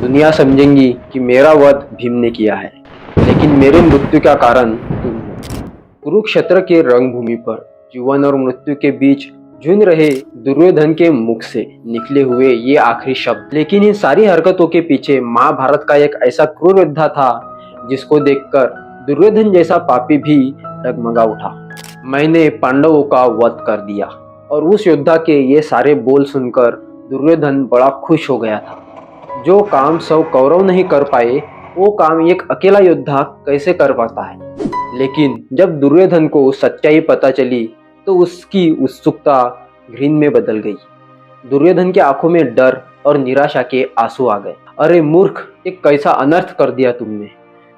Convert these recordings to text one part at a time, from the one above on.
दुनिया समझेंगी कि मेरा वध भीम ने किया है, लेकिन मेरे मृत्यु का कारण तुम हो। कुरुक्षेत्र के रंगभूमि पर जीवन और मृत्यु के बीच झुंड रहे दुर्योधन के मुख से निकले हुए ये आखिरी शब्द। लेकिन इन सारी हरकतों के पीछे महाभारत का एक ऐसा क्रूर योद्धा था जिसको देखकर दुर्योधन जैसा पापी भी डगमगा उठा। मैंने पांडवों का वध कर दिया। और उस योद्धा के ये सारे बोल सुनकर दुर्योधन बड़ा खुश हो गया था। जो काम सब कौरव नहीं कर पाए, वो काम एक अकेला योद्धा कैसे कर पाता है। लेकिन जब दुर्योधन को सच्चाई पता चली तो उसकी उत्सुकता घृण में बदल गई। दुर्योधन की आंखों में डर और निराशा के आंसू आ गए। अरे मूर्ख, एक कैसा अनर्थ कर दिया तुमने।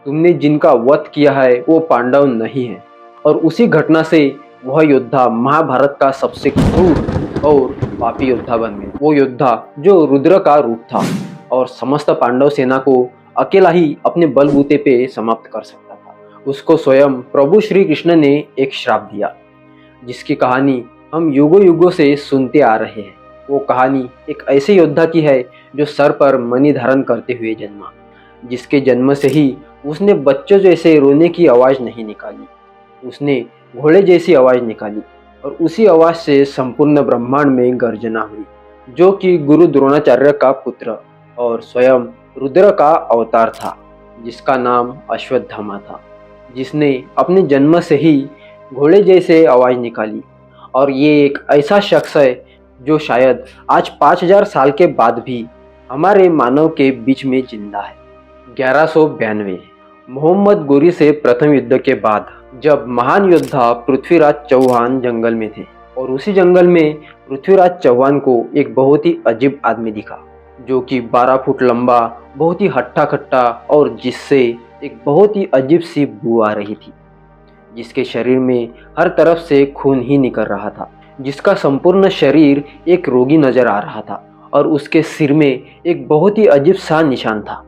तुमने जिनका वध किया है वो पांडव नहीं है। और उसी घटना से वह योद्धा महाभारत का सबसे क्रूर और पापी योद्धा बन गया। वो योद्धा जो रुद्र का रूप था और समस्त पांडव सेना को अकेला ही अपने बलबूते पे समाप्त कर सकता था। उसको स्वयं प्रभु श्री कृष्ण ने एक श्राप दिया, जिसकी कहानी हम युगों युगों से सुनते आ रहे हैं। वो कहानी एक ऐसे योद्धा की है जो सर पर मणि धारण करते हुए जन्मा, जिसके जन्म से ही उसने बच्चों जैसे रोने की आवाज़ नहीं निकाली, उसने घोड़े जैसी आवाज़ निकाली। और उसी आवाज़ से संपूर्ण ब्रह्मांड में गर्जना हुई, जो कि गुरु द्रोणाचार्य का पुत्र और स्वयं रुद्र का अवतार था, जिसका नाम अश्वत्थामा था, जिसने अपने जन्म से ही घोड़े जैसे आवाज़ निकाली। और ये एक ऐसा शख्स है जो शायद आज 5000 साल के बाद भी हमारे मानव के बीच में जिंदा है। 1192 मोहम्मद गोरी से प्रथम युद्ध के बाद जब महान योद्धा पृथ्वीराज चौहान जंगल में थे, और उसी जंगल में पृथ्वीराज चौहान को एक बहुत ही अजीब आदमी दिखा, जो कि 12 फुट लंबा, बहुत ही हट्टा कट्टा और जिससे एक बहुत ही अजीब सी बू आ रही थी, जिसके शरीर में हर तरफ से खून ही निकल रहा था, जिसका संपूर्ण शरीर एक रोगी नजर आ रहा था। और उसके सिर में एक बहुत ही अजीब सा निशान था,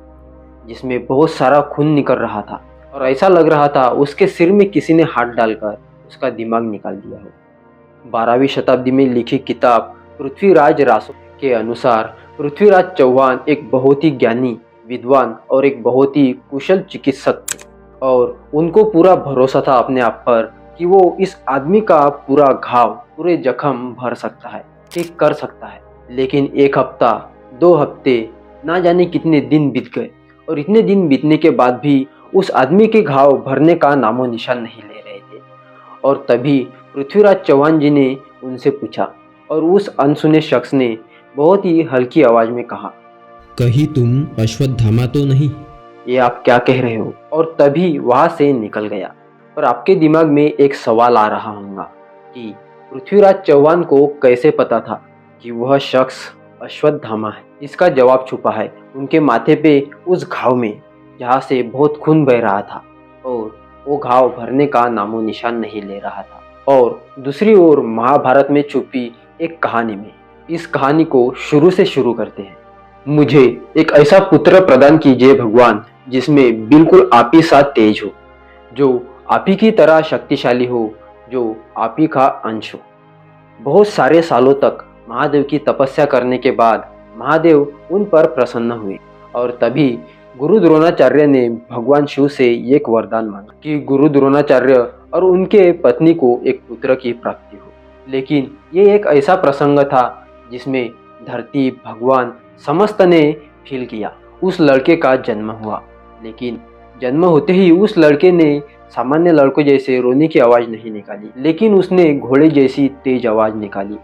जिसमें बहुत सारा खून निकल रहा था। और ऐसा लग रहा था उसके सिर में किसी ने हाथ डालकर उसका दिमाग निकाल दिया हो। 12वीं शताब्दी में लिखी किताब पृथ्वीराज रासो के अनुसार पृथ्वीराज चौहान एक बहुत ही ज्ञानी, विद्वान और एक बहुत ही कुशल चिकित्सक थे। और उनको पूरा भरोसा था अपने आप पर कि वो इस आदमी का पूरा घाव, पूरे जख्म भर सकता है, ठीक कर सकता है। लेकिन 1 हफ्ता, 2 हफ्ते, ना जाने कितने दिन बीत गए, और इतने दिन बीतने के बाद भी उस आदमी के घाव भरने का नामो निशान नहीं ले रहे थे। और तभी पृथ्वीराज चौहान जी ने उनसे पूछा, और उस अनसुने शख्स ने बहुत ही हल्की आवाज में कहा, कहीं तुम अश्वत्थामा तो नहीं? ये आप क्या कह रहे हो? और तभी वहां से निकल गया। और आपके दिमाग में एक सवाल आ रहा होगा कि पृथ्वीराज चौहान को कैसे पता था कि वह शख्स अश्वत्थामा है। इसका जवाब छुपा है उनके माथे पे उस घाव में, जहाँ से बहुत खून बह रहा था और वो घाव भरने का नामो निशान नहीं ले रहा था। और दूसरी ओर महाभारत में छुपी एक कहानी में, इस कहानी को शुरू से शुरू करते हैं। मुझे एक ऐसा पुत्र प्रदान कीजिए भगवान, जिसमें बिल्कुल आप ही सा तेज हो, जो आप ही की तरह शक्तिशाली हो, जो आप ही का अंश हो। बहुत सारे सालों तक महादेव की तपस्या करने के बाद महादेव उन पर प्रसन्न हुए। और तभी गुरु द्रोणाचार्य ने भगवान शिव से एक वरदान मांगा कि गुरु द्रोणाचार्य और उनके पत्नी को एक पुत्र की प्राप्ति हो। लेकिन ये एक ऐसा प्रसंग था जिसमें धरती, भगवान समस्त ने फील किया। उस लड़के का जन्म हुआ, लेकिन जन्म होते ही उस लड़के ने सामान्य लड़कों जैसे रोने की आवाज़ नहीं निकाली, लेकिन उसने घोड़े जैसी तेज आवाज़ निकाली।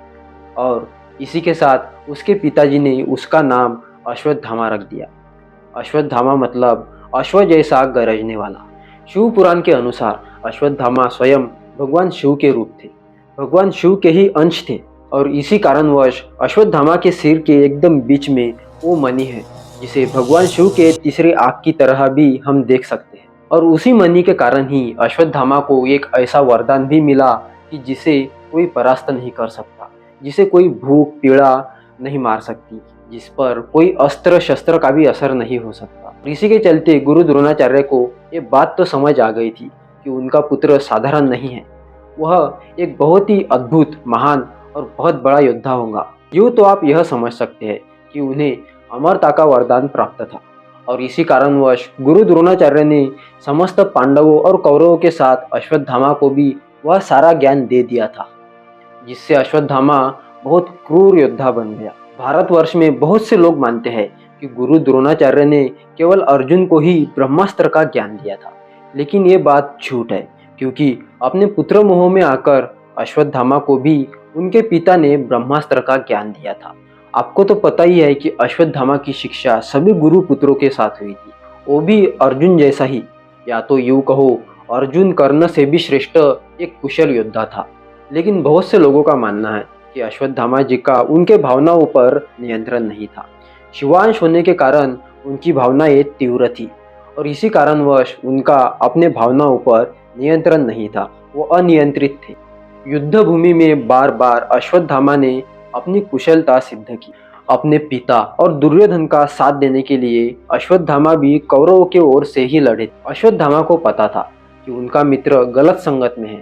और इसी के साथ उसके पिताजी ने उसका नाम अश्वत्थामा रख दिया। अश्वत्थामा मतलब अश्व जैसा गरजने वाला। शिव पुराण के अनुसार अश्वत्थामा स्वयं भगवान शिव के रूप थे, भगवान शिव के ही अंश थे। और इसी कारणवश अश्वत्थामा के सिर के एकदम बीच में वो मणि है, जिसे भगवान शिव के तीसरे आँख की तरह भी हम देख सकते हैं। और उसी मणि के कारण ही अश्वत्थामा को एक ऐसा वरदान भी मिला कि जिसे कोई परास्त नहीं कर सकता, जिसे कोई भूख पीड़ा नहीं मार सकती, जिस पर कोई अस्त्र शस्त्र का भी असर नहीं हो सकता। इसी के चलते गुरु द्रोणाचार्य को ये बात तो समझ आ गई थी कि उनका पुत्र साधारण नहीं है, वह एक बहुत ही अद्भुत, महान और बहुत बड़ा योद्धा होगा। यूँ तो आप यह समझ सकते हैं कि उन्हें अमरता का वरदान प्राप्त था। और इसी कारणवश गुरु द्रोणाचार्य ने समस्त पांडवों और कौरवों के साथ अश्वत्थामा को भी वह सारा ज्ञान दे दिया था, जिससे अश्वत्थामा बहुत क्रूर योद्धा बन गया। भारतवर्ष में बहुत से लोग मानते हैं कि गुरु द्रोणाचार्य ने केवल अर्जुन को ही ब्रह्मास्त्र का ज्ञान दिया था, लेकिन ये बात झूठ है, क्योंकि अपने पुत्र मोह में आकर अश्वत्थामा को भी उनके पिता ने ब्रह्मास्त्र का ज्ञान दिया था। आपको तो पता ही है कि अश्वत्थामा की शिक्षा सभी गुरु पुत्रों के साथ हुई थी, वो भी अर्जुन जैसा ही, या तो यूं कहो अर्जुन कर्ण से भी श्रेष्ठ एक कुशल योद्धा था। लेकिन बहुत से लोगों का मानना है कि अश्वत्थामा जी का उनके भावनाओं पर नियंत्रण नहीं था। शिवांश होने के कारण उनकी भावनाएं तीव्र थी और इसी कारणवश उनका अपने भावनाओं पर नियंत्रण नहीं था, वो अनियंत्रित थे। युद्ध भूमि में बार बार अश्वत्थामा ने अपनी कुशलता सिद्ध की। अपने पिता और दुर्योधन का साथ देने के लिए अश्वत्थामा भी कौरवों के ओर से ही लड़े। अश्वत्थामा को पता था कि उनका मित्र गलत संगत में है,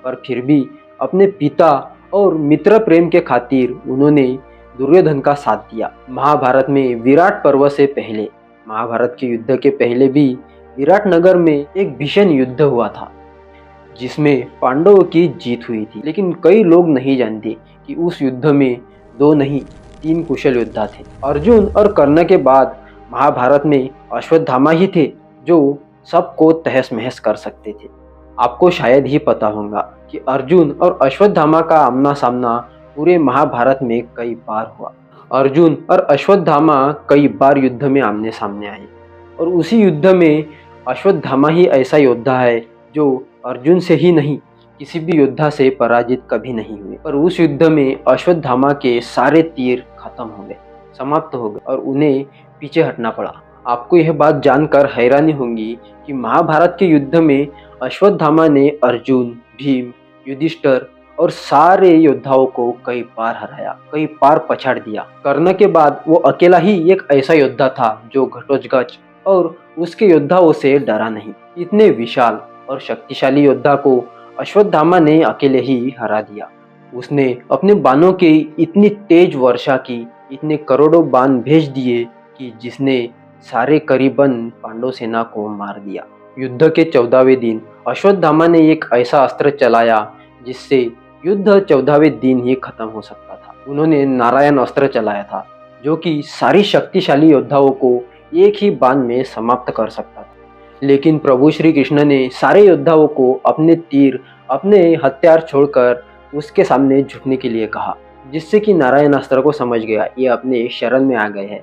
पर फिर भी अपने पिता और मित्र प्रेम के खातिर उन्होंने दुर्योधन का साथ दिया। महाभारत में विराट पर्व से पहले, महाभारत के युद्ध के पहले भी विराटनगर में एक भीषण युद्ध हुआ था, जिसमें पांडवों की जीत हुई थी। लेकिन कई लोग नहीं जानते कि उस युद्ध में 2 नहीं 3 कुशल योद्धा थे। अर्जुन और कर्ण के बाद महाभारत में अश्वत्थामा ही थे जो सबको तहस महस कर सकते थे। आपको शायद ही पता होगा कि अर्जुन और अश्वत्थामा का आमना सामना पूरे महाभारत में कई बार हुआ। अर्जुन और अश्वत्थामा कई बार युद्ध में आमने सामने आए और उसी युद्ध में अश्वत्थामा ही ऐसा योद्धा है जो अर्जुन से ही नहीं किसी भी योद्धा से पराजित कभी नहीं हुए। पर उस युद्ध में अश्वत्थामा के सारे तीर खत्म हो गए, समाप्त हो गए और उन्हें पीछे हटना पड़ा। आपको यह बात जानकर हैरानी होगी कि महाभारत के युद्ध में अश्वत्थामा ने अर्जुन, भीम, युधिष्ठिर और सारे योद्धाओं को कई बार हराया, कई बार पछाड़ दिया। कर्ण के बाद वो अकेला ही एक ऐसा योद्धा था जो घटोत्कच और उसके योद्धाओं से डरा नहीं। इतने विशाल और शक्तिशाली योद्धा को अश्वत्थामा ने अकेले ही हरा दिया। उसने अपने बाणों की इतनी तेज वर्षा की, इतने करोड़ों बाण भेज दिए कि जिसने सारे करीबन पांडव सेना को मार दिया। युद्ध के 14वें दिन अश्वत्थामा ने एक ऐसा अस्त्र चलाया जिससे युद्ध 14वें दिन ही खत्म हो सकता था। उन्होंने नारायण अस्त्र चलाया था जो कि सारी शक्तिशाली योद्धाओं को एक ही बाण में समाप्त कर सकता था। लेकिन प्रभु श्री कृष्ण ने सारे योद्धाओं को अपने तीर, अपने हथियार छोड़कर उसके सामने झुकने के लिए कहा, जिससे कि नारायण अस्त्र को समझ गया ये अपने शरण में आ गए हैं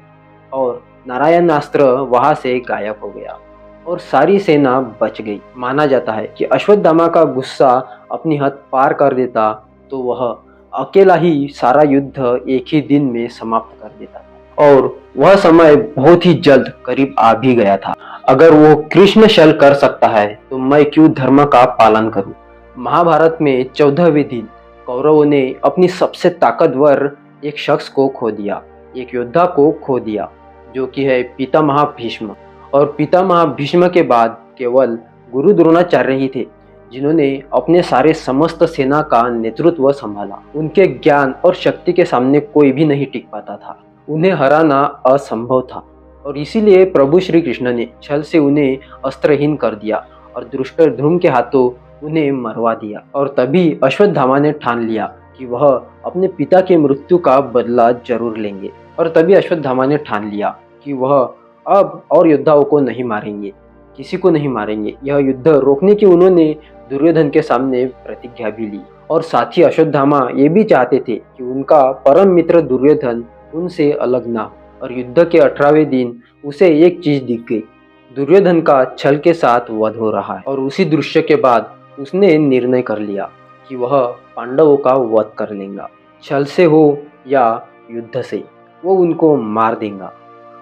और नारायण अस्त्र वहां से गायब हो गया और सारी सेना बच गई। माना जाता है कि अश्वत्थामा का गुस्सा अपनी हद पार कर देता तो वह अकेला ही सारा युद्ध एक ही दिन में समाप्त कर देता था और वह समय बहुत ही जल्द करीब आ भी गया था। अगर वो कृष्ण शल कर सकता है तो मैं क्यों धर्म का पालन करूं। महाभारत में 14वें दिन कौरवों ने अपनी सबसे ताकतवर एक शख्स को खो दिया, एक योद्धा को खो दिया जो कि है पितामह भीष्म। और पितामह भीष्म के बाद केवल गुरु द्रोणाचार्य ही थे जिन्होंने अपने सारे समस्त सेना का नेतृत्व संभाला। उनके ज्ञान और शक्ति के सामने कोई भी नहीं टिक पाता था, उन्हें हराना असंभव था और इसीलिए प्रभु श्री कृष्ण ने छल से उन्हें अस्त्रहीन कर दिया और धृष्टद्युम्न के हाथों उन्हें मरवा दिया। और तभी अश्वत्थामा ने ठान लिया कि वह अपने पिता के मृत्यु का बदला जरूर लेंगे और तभी अश्वत्थामा ने ठान लिया कि वह अब और योद्धाओं को नहीं मारेंगे, किसी को नहीं मारेंगे। यह युद्ध रोकने की उन्होंने दुर्योधन के सामने प्रतिज्ञा भी ली और साथ ही अश्वत्थामा ये भी चाहते थे कि उनका परम मित्र दुर्योधन उनसे अलग ना हो। और युद्ध के 18वें दिन उसे एक चीज दिख गई, दुर्योधन का छल के साथ वध हो रहा है। और उसी दृश्य के बाद उसने निर्णय कर लिया कि वह पांडवों का वध कर लेगा, छल से हो या युद्ध से, वो उनको मार देगा।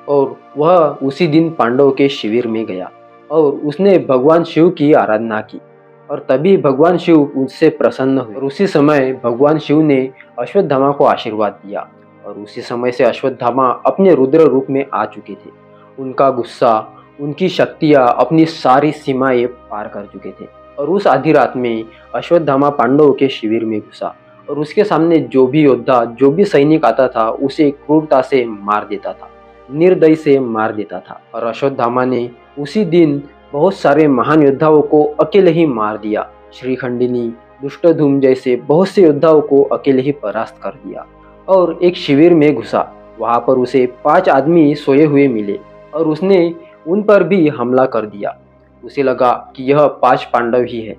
और वह उसी दिन पांडवों के शिविर में गया और उसने भगवान शिव की आराधना की और तभी भगवान शिव उससे प्रसन्न हुए और उसी समय भगवान शिव ने अश्वत्थामा को आशीर्वाद दिया और उसी समय से अश्वत्थामा अपने रुद्र रूप में आ चुके थे। उनका गुस्सा, उनकी शक्तियाँ अपनी सारी सीमाएं पार कर चुके थे और उस आधी रात में अश्वत्थामा पांडवों के शिविर में घुसा और उसके सामने जो भी योद्धा, जो भी सैनिक आता था उसे क्रूरता से मार देता था। निर्दयी से मार देता था। और अश्वत्थामा ने उसी दिन बहुत सारे महान योद्धाओं को अकेले ही मार दिया। श्रीखंडिनी, दुष्टधुम जैसे बहुत से योद्धाओं को अकेले ही परास्त कर दिया और एक शिविर में घुसा। वहां पर उसे 5 आदमी सोए हुए मिले और उसने उन पर भी हमला कर दिया। उसे लगा कि यह 5 पांडव ही है।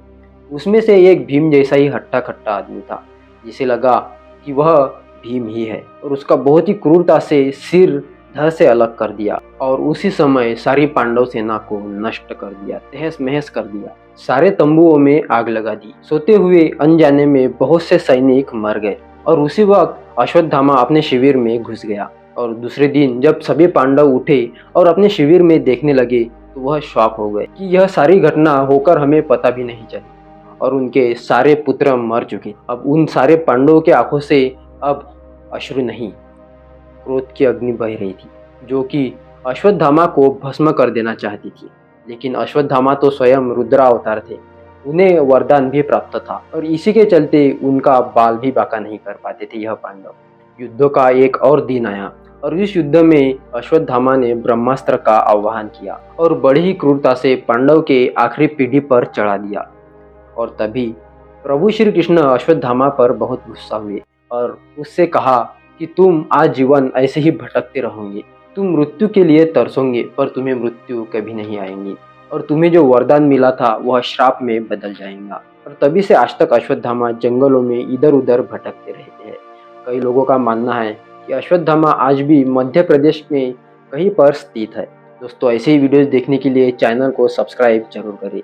उसमें से एक भीम जैसा ही हट्टा खट्टा आदमी था, जिसे लगा कि वह भीम ही है, और उसका बहुत ही क्रूरता से सिर धड़ से अलग कर दिया और उसी समय सारी पांडव सेना को नष्ट कर दिया, तहस महस कर दिया। सारे तंबुओं में आग लगा दी। सोते हुए अनजाने में बहुत से सैनिक मर गए और उसी वक्त अश्वत्थामा अपने शिविर में घुस गया। और दूसरे दिन जब सभी पांडव उठे और अपने शिविर में देखने लगे तो वह शॉक हो गए कि यह सारी घटना होकर हमें पता भी नहीं चली और उनके सारे पुत्र मर चुके। अब उन सारे पांडवों के आंखों से अब अश्रु नहीं, क्रोध की अग्नि बह रही थी, जो कि अश्वत्थामा को भस्म कर देना चाहती थी। लेकिन अश्वत्थामा तो स्वयं रुद्रावतार थे, उन्हें वरदान भी प्राप्त था और इसी के चलते उनका बाल भी बांका नहीं कर पाते थे यह पांडव। युद्ध का एक और दिन आया और इस युद्ध में अश्वत्थामा ने ब्रह्मास्त्र का आह्वान किया और बड़ी ही क्रूरता से पांडव के आखिरी पीढ़ी पर चढ़ा दिया। और तभी प्रभु श्री कृष्ण अश्वत्थामा पर बहुत गुस्सा हुए और उससे कहा कि तुम आजीवन ऐसे ही भटकते रहोगे, तुम मृत्यु के लिए तरसोगे पर तुम्हें मृत्यु कभी नहीं आएंगी और तुम्हें जो वरदान मिला था वह श्राप में बदल जाएगा। और तभी से आज तक अश्वत्थामा जंगलों में इधर उधर भटकते रहते हैं। कई लोगों का मानना है कि अश्वत्थामा आज भी मध्य प्रदेश में कहीं पर स्थित है। दोस्तों, ऐसे ही वीडियोस देखने के लिए चैनल को सब्सक्राइब जरूर करें।